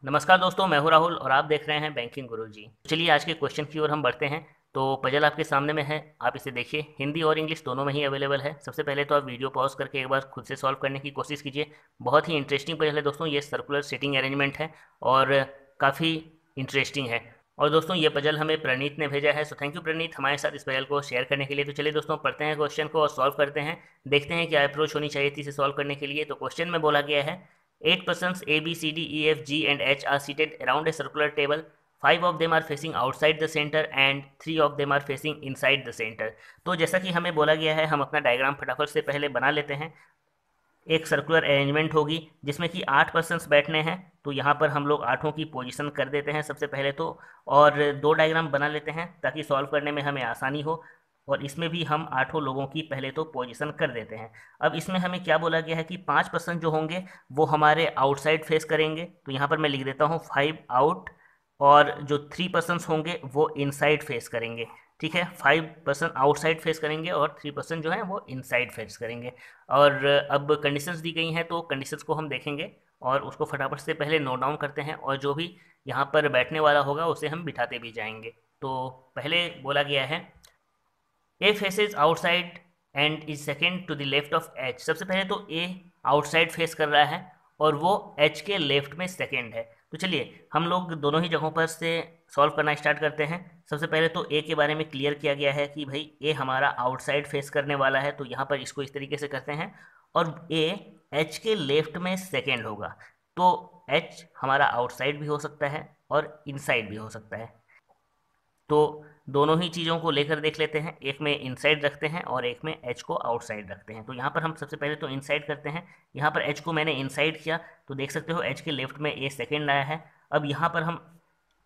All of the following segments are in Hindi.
नमस्कार दोस्तों, मैं हूं राहुल और आप देख रहे हैं बैंकिंग गुरुजी। चलिए आज के क्वेश्चन की ओर हम बढ़ते हैं। तो पजल आपके सामने में है, आप इसे देखिए। हिंदी और इंग्लिश दोनों में ही अवेलेबल है। सबसे पहले तो आप वीडियो पॉज करके एक बार खुद से सॉल्व करने की कोशिश कीजिए। बहुत ही इंटरेस्टिंग पजल है दोस्तों, ये सर्कुलर सीटिंग अरेंजमेंट है और काफ़ी इंटरेस्टिंग है। और दोस्तों ये पजल हमें प्रणीत ने भेजा है, सो थैंक यू प्रणीत हमारे साथ इस पजल को शेयर करने के लिए। तो चलिए दोस्तों पढ़ते हैं क्वेश्चन को और सॉल्व करते हैं। देखते हैं क्या अप्रोच होनी चाहिए थी इसे सॉल्व करने के लिए। तो क्वेश्चन में बोला गया है 8 persons A, B, C, D, E, F, G and H are seated around a circular table. 5 of them are facing outside the center and 3 of them are facing inside the center. तो जैसा कि हमें बोला गया है, हम अपना डायग्राम फटाफट से पहले बना लेते हैं। एक सर्कुलर अरेंजमेंट होगी जिसमें कि 8 पर्सन्स बैठने हैं। तो यहाँ पर हम लोग आठों की पोजीशन कर देते हैं सबसे पहले तो, और दो डायग्राम बना लेते हैं ताकि सॉल्व करने में हमें आसानी हो। और इसमें भी हम आठों लोगों की पहले तो पोजीशन कर देते हैं। अब इसमें हमें क्या बोला गया है कि 5 पर्सन जो होंगे वो हमारे आउटसाइड फेस करेंगे। तो यहाँ पर मैं लिख देता हूँ 5 आउट, और जो 3 पर्सन्स होंगे वो इनसाइड फेस करेंगे। ठीक है, 5 पर्सन आउटसाइड फेस करेंगे और 3 पर्सन जो है वो इनसाइड फेस करेंगे। और अब कंडीशंस दी गई हैं तो कंडीशंस को हम देखेंगे और उसको फटाफट से पहले नोट डाउन करते हैं, और जो भी यहाँ पर बैठने वाला होगा उसे हम बिठाते भी जाएंगे। तो पहले बोला गया है A faces outside and is second to the left of H. सबसे पहले तो ए आउटसाइड फेस कर रहा है और वो एच के लेफ्ट में सेकेंड है। तो चलिए हम लोग दोनों ही जगहों पर से सॉल्व करना स्टार्ट करते हैं। सबसे पहले तो ए के बारे में क्लियर किया गया है कि भाई ए हमारा आउटसाइड फेस करने वाला है, तो यहाँ पर इसको इस तरीके से करते हैं। और ए एच के लेफ्ट में सेकेंड होगा, तो एच हमारा आउटसाइड भी हो सकता है और इनसाइड भी हो सकता है। तो दोनों ही चीज़ों को लेकर देख लेते हैं, एक में इनसाइड रखते हैं और एक में एच को आउटसाइड रखते हैं। तो यहाँ पर हम सबसे पहले तो इनसाइड करते हैं। यहाँ पर एच को मैंने इनसाइड किया तो देख सकते हो एच के लेफ्ट में ए सेकेंड आया है। अब यहाँ पर हम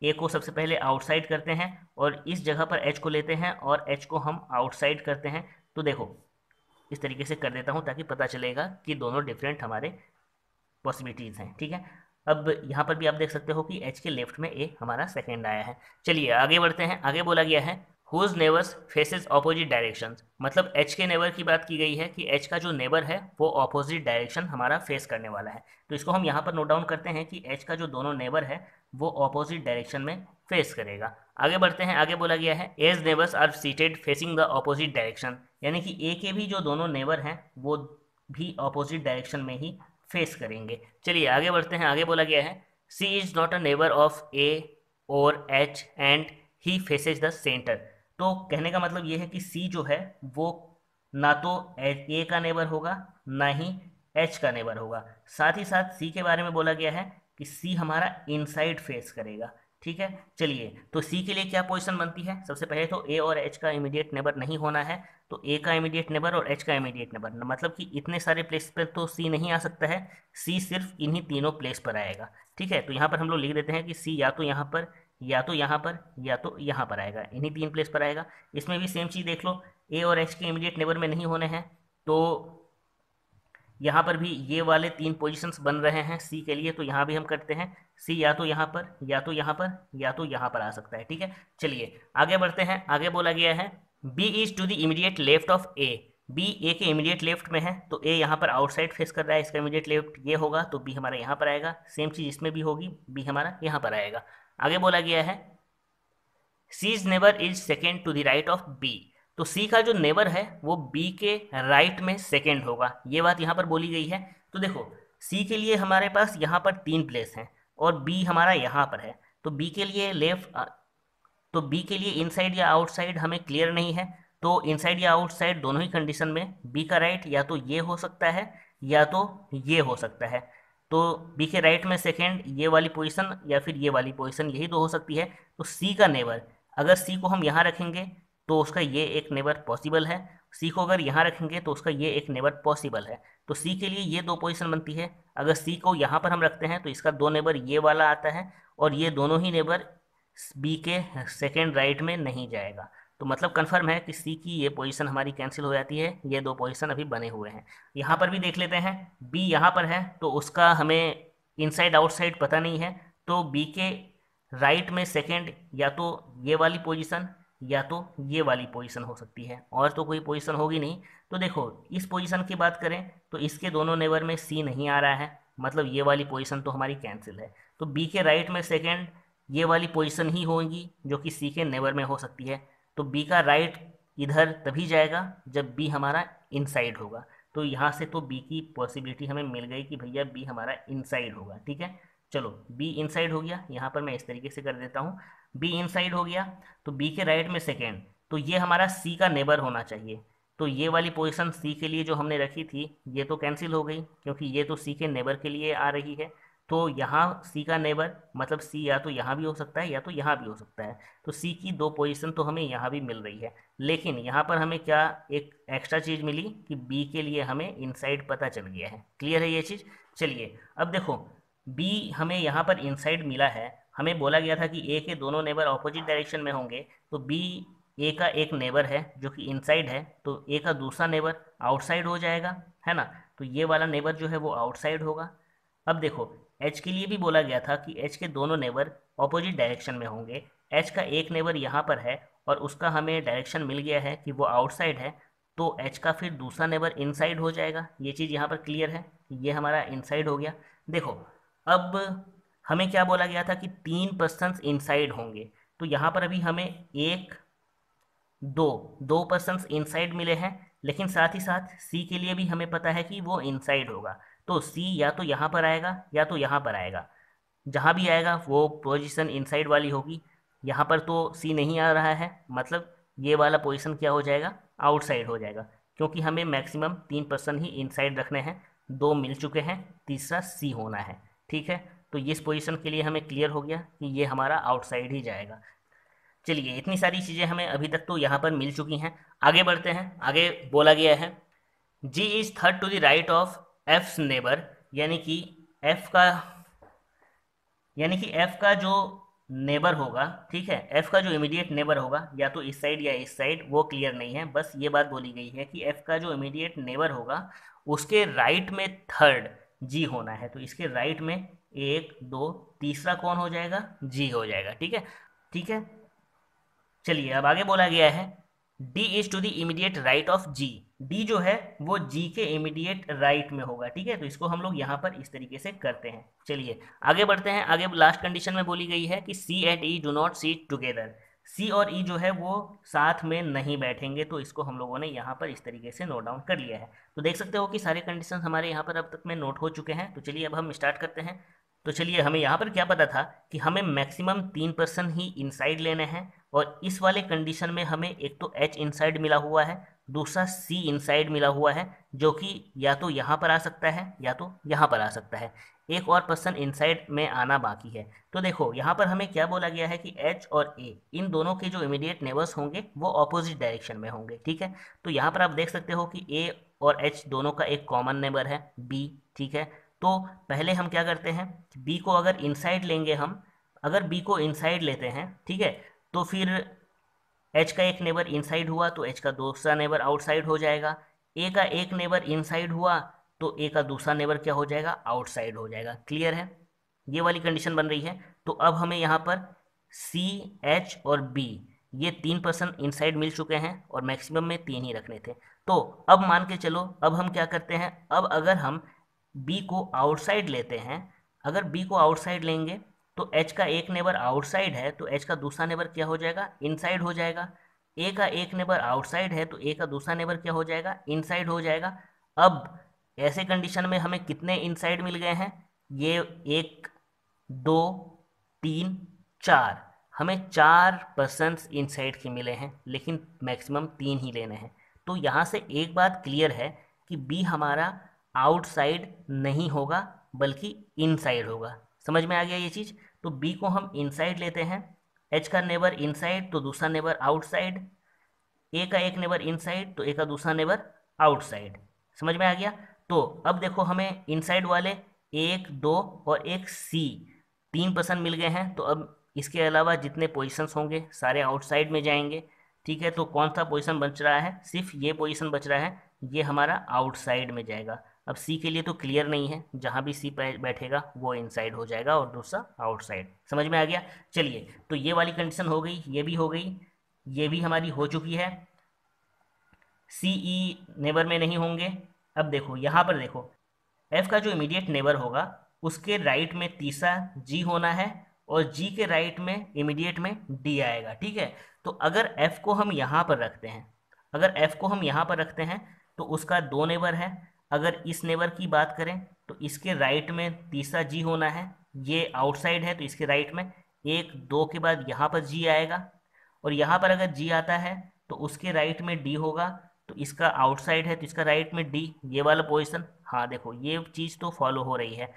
ए को सबसे पहले आउटसाइड करते हैं और इस जगह पर एच को लेते हैं और एच को हम आउटसाइड करते हैं। तो देखो इस तरीके से कर देता हूँ ताकि पता चलेगा कि दोनों डिफरेंट हमारे पॉसिबिलिटीज़ हैं। ठीक है, अब यहाँ पर भी आप देख सकते हो कि एच के लेफ्ट में ए हमारा सेकेंड आया है। चलिए आगे बढ़ते हैं। आगे बोला गया है whose neighbours faces opposite directions. मतलब एच के नेबर की बात की गई है कि एच का जो नेबर है वो ऑपोजिट डायरेक्शन हमारा फेस करने वाला है। तो इसको हम यहाँ पर नोट डाउन करते हैं कि एच का जो दोनों नेबर है वो ऑपोजिट डायरेक्शन में फेस करेगा। आगे बढ़ते हैं। आगे बोला गया है as neighbours are seated facing the opposite direction, यानी कि ए के भी जो दोनों नेबर हैं वो भी ऑपोजिट डायरेक्शन में ही फेस करेंगे। चलिए आगे बढ़ते हैं। आगे बोला गया है C is not a neighbour of A और H and he faces the centre. तो कहने का मतलब ये है कि सी जो है वो ना तो ए का नेबर होगा ना ही एच का नेबर होगा। साथ ही साथ सी के बारे में बोला गया है कि सी हमारा इनसाइड फेस करेगा। ठीक है, चलिए तो सी के लिए क्या पोजीशन बनती है। सबसे पहले तो ए और एच का इमीडिएट नेबर नहीं होना है, तो ए का इमीडिएट नेबर और एच का इमीडिएट नेबर, मतलब कि इतने सारे प्लेस पर तो सी नहीं आ सकता है, सी सिर्फ इन्हीं तीनों प्लेस पर आएगा। ठीक है, तो यहाँ पर हम लोग लिख देते हैं कि सी या तो यहाँ पर या तो यहाँ पर या तो यहाँ पर आएगा, इन्हीं तीन प्लेस पर आएगा। इसमें भी सेम चीज़ देख लो, ए और एच के इमीडिएट नेबर में नहीं होने हैं, तो यहाँ पर भी ये वाले तीन पोजीशंस बन रहे हैं सी के लिए। तो यहाँ भी हम करते हैं सी या तो यहाँ पर या तो यहाँ पर या तो यहाँ पर आ सकता है। ठीक है, चलिए आगे बढ़ते हैं। आगे बोला गया है B is to the immediate left of A. B A के इमीडिएट लेफ्ट में है, तो ए यहाँ पर आउटसाइड फेस कर रहा है, इसका इमीडिएट लेफ्ट ये होगा, तो बी हमारा यहाँ पर आएगा। सेम चीज़ इसमें भी होगी, बी हमारा यहाँ पर आएगा। आगे बोला गया है C's neighbour is second to the right of B. तो सी का जो नेबर है वो बी के राइट में सेकेंड होगा, ये बात यहाँ पर बोली गई है। तो देखो सी के लिए हमारे पास यहाँ पर तीन प्लेस हैं और बी हमारा यहाँ पर है, तो बी के लिए तो बी के लिए इनसाइड या आउटसाइड हमें क्लियर नहीं है। तो इनसाइड या आउटसाइड दोनों ही कंडीशन में बी का राइट या तो ये हो सकता है या तो ये हो सकता है। तो बी के राइट में सेकेंड ये वाली पोजीशन या फिर ये वाली पोजीशन, यही तो हो सकती है। तो सी का नेबर, अगर सी को हम यहाँ रखेंगे तो उसका ये एक नेबर पॉसिबल है, सी को अगर यहाँ रखेंगे तो उसका ये एक नेबर पॉसिबल है। तो सी के लिए ये दो पोजीशन बनती है। अगर सी को यहाँ पर हम रखते हैं तो इसका दो नेबर ये वाला आता है और ये दोनों ही नेबर बी के सेकेंड राइट में नहीं जाएगा। तो मतलब कंफर्म है कि सी की ये पोजीशन हमारी कैंसिल हो जाती है, ये दो पोजीशन अभी बने हुए हैं। यहाँ पर भी देख लेते हैं, बी यहाँ पर है तो उसका हमें इनसाइड आउटसाइड पता नहीं है, तो बी के राइट में सेकेंड या तो ये वाली पोजीशन या तो ये वाली पोजीशन हो सकती है, और तो कोई पोजीशन होगी नहीं। तो देखो इस पोजीशन की बात करें तो इसके दोनों नेबर में सी नहीं आ रहा है, मतलब ये वाली पोजीशन तो हमारी कैंसिल है। तो बी के राइट में सेकेंड ये वाली पोजीशन ही होगी जो कि सी के नेबर में हो सकती है। तो बी का राइट इधर तभी जाएगा जब बी हमारा इनसाइड होगा। तो यहाँ से तो बी की पॉसिबिलिटी हमें मिल गई कि भैया बी हमारा इनसाइड होगा। ठीक है, चलो बी इनसाइड हो गया, यहाँ पर मैं इस तरीके से कर देता हूँ, बी इनसाइड हो गया। तो बी के राइट में सेकेंड, तो ये हमारा सी का नेबर होना चाहिए। तो ये वाली पोजीशन सी के लिए जो हमने रखी थी ये तो कैंसिल हो गई, क्योंकि ये तो सी के नेबर के लिए आ रही है। तो यहाँ सी का नेबर मतलब सी या तो यहाँ भी हो सकता है या तो यहाँ भी हो सकता है। तो सी की दो पोजीशन तो हमें यहाँ भी मिल रही है, लेकिन यहाँ पर हमें क्या एक एक्स्ट्रा चीज़ मिली कि बी के लिए हमें इनसाइड पता चल गया है। क्लियर है ये चीज़? चलिए अब देखो, बी हमें यहाँ पर इनसाइड मिला है। हमें बोला गया था कि ए के दोनों नेबर ऑपोजिट डायरेक्शन में होंगे, तो बी ए का एक नेबर है जो कि इनसाइड है, तो ए का दूसरा नेबर आउटसाइड हो जाएगा, है ना। तो ये वाला नेबर जो है वो आउटसाइड होगा। अब देखो एच के लिए भी बोला गया था कि एच के दोनों नेबर ऑपोजिट डायरेक्शन में होंगे। एच का एक नेबर यहाँ पर है और उसका हमें डायरेक्शन मिल गया है कि वो आउटसाइड है, तो एच का फिर दूसरा नेबर इनसाइड हो जाएगा। ये चीज़ यहाँ पर क्लियर है, ये हमारा इनसाइड हो गया। देखो अब हमें क्या बोला गया था कि 3 पर्सन्स इनसाइड होंगे, तो यहाँ पर अभी हमें एक दो पर्सन्स इनसाइड मिले हैं, लेकिन साथ ही साथ सी के लिए भी हमें पता है कि वो इनसाइड होगा। तो सी या तो यहाँ पर आएगा या तो यहाँ पर आएगा, जहाँ भी आएगा वो पोजीशन इनसाइड वाली होगी। यहाँ पर तो सी नहीं आ रहा है, मतलब ये वाला पोजीशन क्या हो जाएगा, आउटसाइड हो जाएगा, क्योंकि हमें मैक्सिमम 3 पर्सन ही इनसाइड रखने हैं। दो मिल चुके हैं, तीसरा सी होना है। ठीक है, तो इस पोजीशन के लिए हमें क्लियर हो गया कि ये हमारा आउटसाइड ही जाएगा। चलिए इतनी सारी चीज़ें हमें अभी तक तो यहाँ पर मिल चुकी हैं, आगे बढ़ते हैं। आगे बोला गया है G is third to the right of F's neighbour, यानी कि एफ का जो नेबर होगा, ठीक है, एफ का जो इमीडिएट नेबर होगा या तो इस साइड या इस साइड, वो क्लियर नहीं है, बस ये बात बोली गई है कि एफ का जो इमीडिएट नेबर होगा उसके राइट में थर्ड जी होना है। तो इसके राइट में एक दो, तीसरा कौन हो जाएगा, जी हो जाएगा। ठीक है, ठीक है। चलिए अब आगे बोला गया है D is to the immediate right of G. D जो है वो जी के इमीडिएट राइट में होगा। ठीक है, तो इसको हम लोग यहाँ पर इस तरीके से करते हैं। चलिए आगे बढ़ते हैं। आगे लास्ट कंडीशन में बोली गई है कि C and E do not sit together. C और ई जो है वो साथ में नहीं बैठेंगे, तो इसको हम लोगों ने यहाँ पर इस तरीके से नोट डाउन कर लिया है। तो देख सकते हो कि सारे कंडीशन हमारे यहाँ पर अब तक में नोट हो चुके हैं। तो चलिए अब हम स्टार्ट करते हैं। तो चलिए हमें यहाँ पर क्या पता था कि हमें मैक्सिमम 3 पर्सन ही इनसाइड लेने हैं, और इस वाले कंडीशन में हमें एक तो एच इनसाइड मिला हुआ है, दूसरा सी इनसाइड मिला हुआ है, जो कि या तो यहाँ पर आ सकता है या तो यहाँ पर आ सकता है। एक और पर्सन इनसाइड में आना बाकी है। तो देखो यहाँ पर हमें क्या बोला गया है कि एच और ए इन दोनों के जो इमीडिएट नेबर्स होंगे वो ऑपोजिट डायरेक्शन में होंगे। ठीक है, तो यहाँ पर आप देख सकते हो कि ए और एच दोनों का एक कॉमन नेबर है बी। ठीक है, तो पहले हम क्या करते हैं, बी को अगर इनसाइड लेंगे हम, अगर बी को इनसाइड लेते हैं, ठीक है, तो फिर एच का एक नेबर इनसाइड हुआ तो एच का दूसरा नेबर आउटसाइड हो जाएगा। ए का एक नेबर इनसाइड हुआ तो ए का दूसरा नेबर क्या हो जाएगा, आउटसाइड हो जाएगा। क्लियर है, ये वाली कंडीशन बन रही है। तो अब हमें यहाँ पर सी एच और बी ये 3 पर्सन इनसाइड मिल चुके हैं और मैक्सिमम में 3 ही रखने थे। तो अब मान के चलो, अब हम क्या करते हैं, अब अगर हम बी को आउटसाइड लेते हैं, अगर बी को आउटसाइड लेंगे तो एच का एक नेबर आउटसाइड है तो एच का दूसरा नेबर क्या हो जाएगा, इनसाइड हो जाएगा। ए का एक नेबर आउटसाइड है तो ए का दूसरा नेबर क्या हो जाएगा, इनसाइड हो जाएगा। अब ऐसे कंडीशन में हमें कितने इनसाइड मिल गए हैं, ये एक दो तीन चार, हमें 4 पर्सन्स इनसाइड के मिले हैं, लेकिन मैक्सिमम 3 ही लेने हैं। तो यहाँ से एक बात क्लियर है कि बी हमारा आउटसाइड नहीं होगा बल्कि इनसाइड होगा। समझ में आ गया ये चीज़? तो बी को हम इनसाइड लेते हैं, एच का नेबर इनसाइड तो दूसरा नेबर आउटसाइड, ए का एक नेबर इनसाइड तो ए का दूसरा नेबर आउटसाइड। समझ में आ गया? तो अब देखो हमें इनसाइड वाले एक दो और एक सी 3 पर्सन मिल गए हैं, तो अब इसके अलावा जितने पोजीशंस होंगे सारे आउटसाइड में जाएंगे। ठीक है, तो कौन सा पोजीशन बच रहा है, सिर्फ ये पोजीशन बच रहा है, ये हमारा आउटसाइड में जाएगा। अब सी के लिए तो क्लियर नहीं है, जहाँ भी सी बैठेगा वो इनसाइड हो जाएगा और दूसरा आउटसाइड। समझ में आ गया? चलिए, तो ये वाली कंडीशन हो गई, ये भी हो गई, ये भी हमारी हो चुकी है। सी ई नेबर में नहीं होंगे। अब देखो यहाँ पर देखो, एफ का जो इमीडिएट नेबर होगा उसके राइट में तीसरा जी होना है और जी के राइट में इमीडिएट में डी आएगा, ठीक है। तो अगर एफ को हम यहाँ पर रखते हैं, अगर एफ को हम यहाँ पर रखते हैं तो उसका दो नेबर है। अगर इस नेबर की बात करें तो इसके राइट में तीसरा जी होना है, ये आउटसाइड है तो इसके राइट में एक दो के बाद यहाँ पर जी आएगा, और यहाँ पर अगर जी आता है तो उसके राइट में डी होगा, तो इसका आउटसाइड है तो इसका राइट में डी, ये वाला पोजीशन। हाँ देखो ये चीज़ तो फॉलो हो रही है।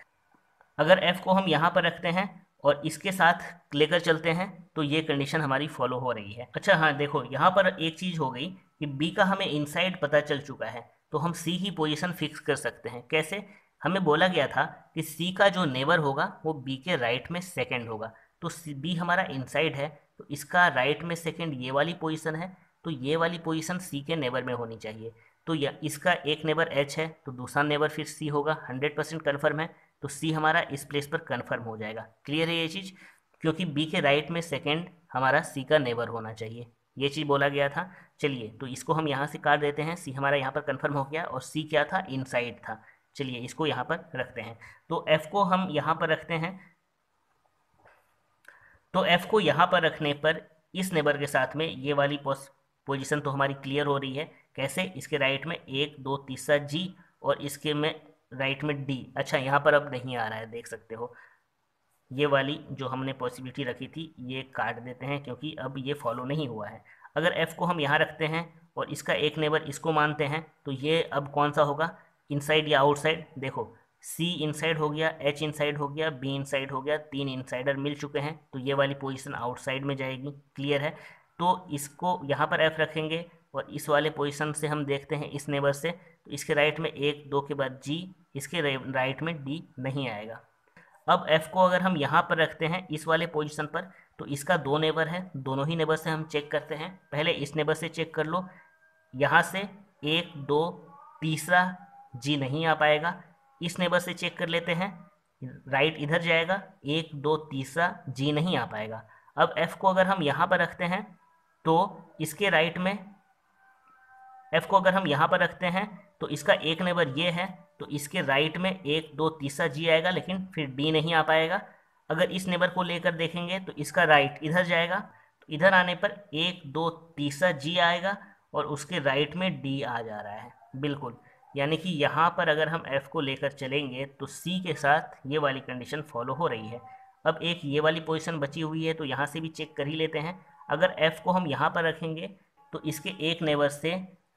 अगर एफ को हम यहाँ पर रखते हैं और इसके साथ लेकर चलते हैं तो ये कंडीशन हमारी फॉलो हो रही है। अच्छा हाँ देखो यहाँ पर एक चीज़ हो गई कि बी का हमें इनसाइड पता चल चुका है, तो हम सी की पोजीशन फिक्स कर सकते हैं। कैसे? हमें बोला गया था कि सी का जो नेबर होगा वो बी के राइट में सेकंड होगा, तो बी हमारा इनसाइड है तो इसका राइट में सेकंड ये वाली पोजीशन है, तो ये वाली पोजीशन सी के नेबर में होनी चाहिए। तो इसका एक नेबर एच है तो दूसरा नेबर फिर सी होगा, 100% कन्फर्म है, तो सी हमारा इस प्लेस पर कन्फर्म हो जाएगा। क्लियर है ये चीज़? क्योंकि बी के राइट में सेकंड हमारा सी का नेबर होना चाहिए, ये चीज़ बोला गया था। चलिए तो इसको हम यहाँ से काट देते हैं, सी हमारा यहाँ पर कन्फर्म हो गया और सी क्या था, इनसाइड था। चलिए इसको यहाँ पर रखते हैं, तो एफ को हम यहाँ पर रखते हैं। तो एफ को यहाँ पर रखने पर इस नेबर के साथ में ये वाली पोजीशन तो हमारी क्लियर हो रही है। कैसे? इसके राइट में एक दो तीसरा जी और इसके में राइट में डी। अच्छा यहाँ पर अब नहीं आ रहा है, देख सकते हो, ये वाली जो हमने पॉसिबिलिटी रखी थी ये काट देते हैं क्योंकि अब ये फॉलो नहीं हुआ है। अगर एफ को हम यहाँ रखते हैं और इसका एक नेबर इसको मानते हैं तो ये अब कौन सा होगा, इनसाइड या आउटसाइड? देखो सी इनसाइड हो गया, एच इनसाइड हो गया, बी इनसाइड हो गया, तीन इनसाइडर मिल चुके हैं, तो ये वाली पोजीशन आउटसाइड में जाएगी। क्लियर है? तो इसको यहाँ पर एफ रखेंगे और इस वाले पोजीशन से हम देखते हैं इस नेबर से, तो इसके राइट में एक दो के बाद जी, इसके राइट में डी नहीं आएगा। अब एफ को अगर हम यहाँ पर रखते हैं इस वाले पोजीशन पर, तो इसका दो नेबर है, दोनों ही नेबर से हम चेक करते हैं। पहले इस नेबर से चेक कर लो, यहाँ से एक दो तीसरा जी नहीं आ पाएगा। इस नेबर से चेक कर लेते हैं, राइट इधर जाएगा, एक दो तीसरा जी नहीं आ पाएगा। अब एफ को अगर हम यहाँ पर रखते हैं तो इसके राइट में, एफ को अगर हम यहाँ पर रखते हैं तो इसका एक नेबर ये है, तो इसके राइट में एक दो तीसरा जी आएगा लेकिन फिर डी नहीं आ पाएगा। अगर इस नेबर को लेकर देखेंगे तो इसका राइट इधर जाएगा, तो इधर आने पर एक दो तीसरा जी आएगा और उसके राइट में डी आ जा रहा है। बिल्कुल, यानी कि यहाँ पर अगर हम एफ को लेकर चलेंगे तो सी के साथ ये वाली कंडीशन फॉलो हो रही है। अब एक ये वाली पोजीशन बची हुई है तो यहाँ से भी चेक कर ही लेते हैं। अगर एफ को हम यहाँ पर रखेंगे तो इसके एक नेबर से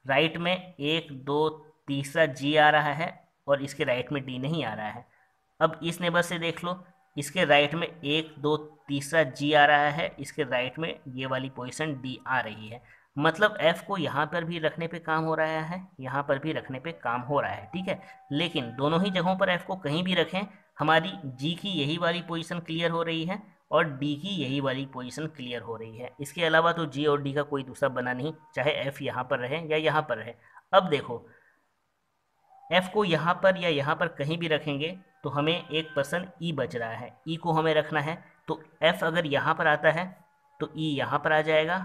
राइट में एक दो तीसरा जी आ रहा है और इसके राइट में डी नहीं आ रहा है। अब इस नेबर से देख लो, इसके राइट में एक दो तीसरा जी आ रहा है, इसके राइट में ये वाली पोजीशन डी आ रही है। मतलब एफ को यहाँ पर भी रखने पे काम हो रहा है, यहाँ पर भी रखने पे काम हो रहा है, ठीक है। लेकिन दोनों ही जगहों पर एफ को कहीं भी रखें, हमारी जी की यही वाली पोजीशन क्लियर हो रही है और डी की यही वाली पोजीशन क्लियर हो रही है। इसके अलावा तो जी और डी का कोई दूसरा बना नहीं, चाहे एफ यहाँ पर रहे या यहाँ पर रहे। अब देखो एफ को यहाँ पर या यहाँ पर कहीं भी रखेंगे तो हमें एक पर्सन ई बच रहा है, ई को हमें रखना है। तो एफ अगर यहाँ पर आता है तो ई यहाँ पर आ जाएगा।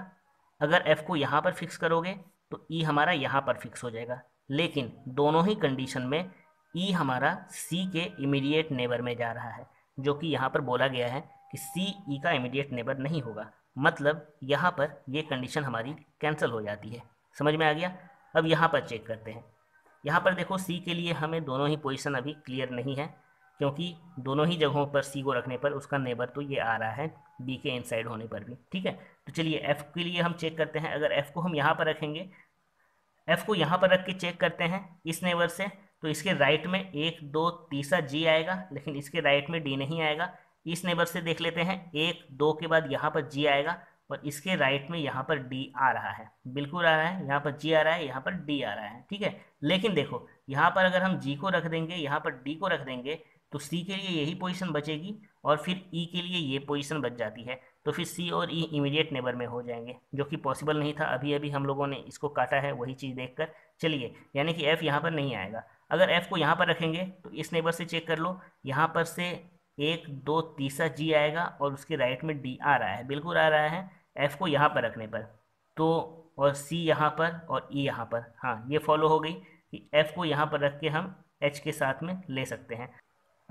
अगर एफ को यहाँ पर फिक्स करोगे तो ई हमारा यहाँ पर फिक्स हो जाएगा। लेकिन दोनों ही कंडीशन में ई हमारा सी के इमीडिएट नेबर में जा रहा है, जो कि यहाँ पर बोला गया है कि सी ई का इमीडिएट नेबर नहीं होगा। मतलब यहाँ पर ये कंडीशन हमारी कैंसिल हो जाती है। समझ में आ गया? अब यहाँ पर चेक करते हैं। यहाँ पर देखो सी के लिए हमें दोनों ही पोजीशन अभी क्लियर नहीं है, क्योंकि दोनों ही जगहों पर सी को रखने पर उसका नेबर तो ये आ रहा है बी के इनसाइड होने पर भी, ठीक है। तो चलिए एफ के लिए हम चेक करते हैं। अगर एफ को हम यहाँ पर रखेंगे, एफ को यहाँ पर रख के चेक करते हैं इस नेबर से, तो इसके राइट में एक दो तीसरा जी आएगा लेकिन इसके राइट में डी नहीं आएगा। इस नेबर से देख लेते हैं, एक दो के बाद यहाँ पर जी आएगा और इसके राइट में यहाँ पर डी आ रहा है, बिल्कुल आ रहा है, यहाँ पर जी आ रहा है, यहाँ पर डी आ रहा है, ठीक है। लेकिन देखो यहाँ पर अगर हम जी को रख देंगे, यहाँ पर डी को रख देंगे, तो सी के लिए यही पोजीशन बचेगी और फिर ई के लिए ये पोजीशन बच जाती है, तो फिर सी और ई इमीडिएट नेबर में हो जाएंगे, जो कि पॉसिबल नहीं था। अभी अभी हम लोगों ने इसको काटा है वही चीज़ देखकर। चलिए, यानी कि एफ यहाँ पर नहीं आएगा। अगर एफ को यहाँ पर रखेंगे तो इस नेबर से चेक कर लो, यहाँ पर से एक दो तीसरा जी आएगा और उसके राइट में डी आ रहा है, बिल्कुल आ रहा है एफ को यहाँ पर रखने पर। तो और सी यहाँ पर और ई यहाँ पर, हाँ ये फॉलो हो गई कि एफ को यहाँ पर रख के हम एच के साथ में ले सकते हैं।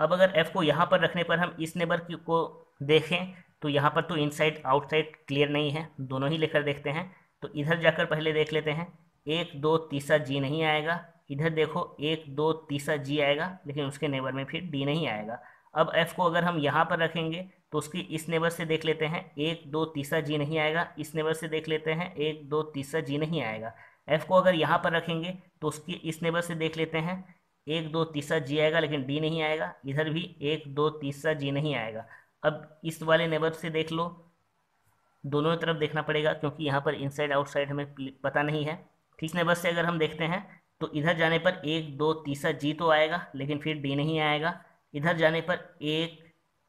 अब अगर एफ को यहाँ पर रखने पर हम इस नेबर को देखें तो यहाँ पर तो इनसाइड आउटसाइड क्लियर नहीं है, दोनों ही लेकर देखते हैं। तो इधर जाकर पहले देख लेते हैं, 1 2 तीसरा जी नहीं आएगा। इधर देखो 1 2 तीसरा जी आएगा, लेकिन उसके नेबर में फिर डी नहीं आएगा। अब एफ को अगर हम यहाँ पर रखेंगे तो उसकी इस नेबर से देख लेते हैं, 1 2 तीसरा जी नहीं आएगा। इस नेबर से देख लेते हैं, 1 2 तीसरा जी नहीं आएगा। एफ को अगर यहाँ पर रखेंगे तो उसकी इस नेबर से देख लेते हैं, 1 2 तीसरा जी आएगा, लेकिन डी नहीं आएगा। इधर भी 1 2 तीसरा जी नहीं आएगा। अब इस वाले नेबर से देख लो, दोनों तरफ देखना पड़ेगा क्योंकि यहाँ पर इनसाइड आउटसाइड हमें पता नहीं है। ठीक, नेबर से अगर हम देखते हैं तो इधर जाने पर 1 2 तीसरा जी तो आएगा, लेकिन फिर डी नहीं आएगा। इधर जाने पर 1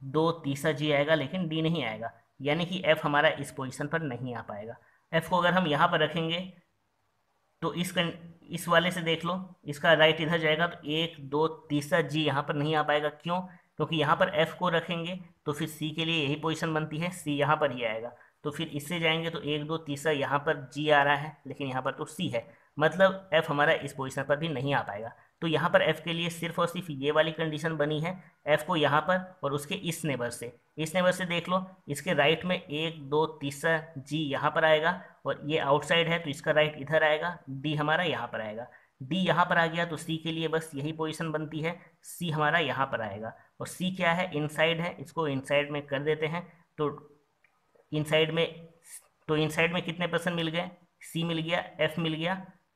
2 तीसरा जी आएगा, लेकिन डी नहीं आएगा, यानी कि एफ हमारा इस पोजीशन पर नहीं आ पाएगा। एफ को अगर हम यहाँ पर रखेंगे तो इस वाले से देख लो, इसका राइट इधर जाएगा तो 1 2 तीसरा जी यहाँ पर नहीं आ पाएगा। क्यों? क्योंकि यहाँ पर एफ को रखेंगे तो फिर सी के लिए यही पोजीशन बनती है, सी यहाँ पर ही आएगा। तो फिर इससे जाएंगे तो 1 2 तीसरा यहाँ पर जी आ रहा है, लेकिन यहाँ पर तो सी है, मतलब एफ हमारा इस पोजीशन पर भी नहीं आ पाएगा। तो यहाँ पर एफ के लिए सिर्फ और सिर्फ ये वाली कंडीशन बनी है, एफ को यहाँ पर और उसके इस नेबर से देख लो, इसके राइट में 1 2 तीसरा जी यहाँ पर आएगा और ये आउटसाइड है तो इसका राइट इधर आएगा, डी हमारा यहाँ पर आएगा। डी यहाँ पर आ गया तो सी के लिए बस यही पोजीशन बनती है, सी हमारा यहाँ पर आएगा। और सी क्या है? इनसाइड है, इसको इनसाइड में कर देते हैं। तो इनसाइड में कितने परसेंट मिल गए? सी मिल गया, एफ मिल गया,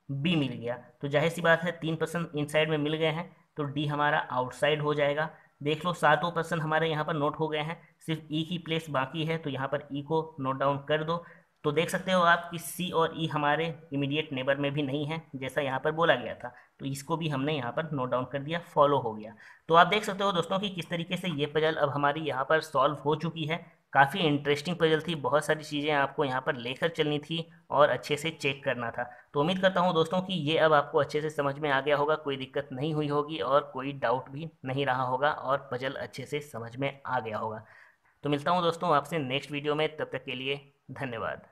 बी मिल गया। तो जाहिर सी बात है 3% इनसाइड में मिल गए हैं, तो डी हमारा आउटसाइड हो जाएगा। देख लो 7% हमारे यहाँ पर नोट हो गए हैं, सिर्फ ई की प्लेस बाकी है, तो यहाँ पर ई को नोट डाउन कर दो। तो देख सकते हो आप कि सी और ई हमारे इमीडिएट नेबर में भी नहीं है, जैसा यहाँ पर बोला गया था। तो इसको भी हमने यहाँ पर नोट डाउन कर दिया, फॉलो हो गया। तो आप देख सकते हो दोस्तों कि किस तरीके से ये पजल अब हमारी यहाँ पर सॉल्व हो चुकी है। काफ़ी इंटरेस्टिंग पजल थी, बहुत सारी चीज़ें आपको यहाँ पर लेकर चलनी थी और अच्छे से चेक करना था। तो उम्मीद करता हूँ दोस्तों कि ये अब आपको अच्छे से समझ में आ गया होगा, कोई दिक्कत नहीं हुई होगी और कोई डाउट भी नहीं रहा होगा और पजल अच्छे से समझ में आ गया होगा। तो मिलता हूँ दोस्तों आपसे नेक्स्ट वीडियो में, तब तक के लिए धन्यवाद।